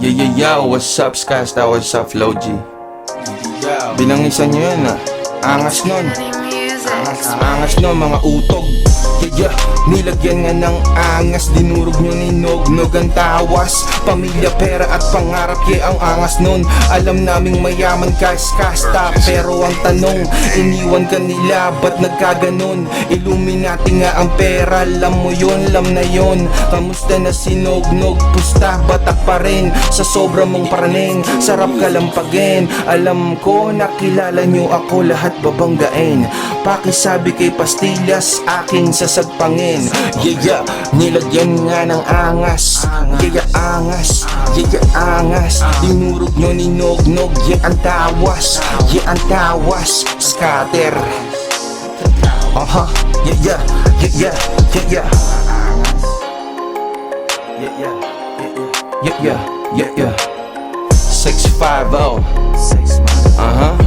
Yo, what's up, Skasta? What's up, Flow G? Binangisan nyo yan, angas nun. Angas nun, mga utog. Nilagyan nga ng angas, dinurog nyo ni Nog ang tawas. Pamilya, pera at pangarap, ang angas nun. Alam naming mayaman ka, Skasta, pero ang tanong, iniwan ka nila, ba't nagkaganon? Illuminati nga ang pera, alam mo yun, alam na yun. Kamusta na si Nog? Pusta, batak pa rin. Sa sobra mong praning, sarap kalampagin. Alam ko, nakilala nyo ako, lahat babanggain. Pakisabi kay Pastillas, aking sasagpangin. Nilagyan nga ng angas. Angas. Dinurog nyo ni Nog, ang tawas. Ang tawas, scatter. Yeah. 650.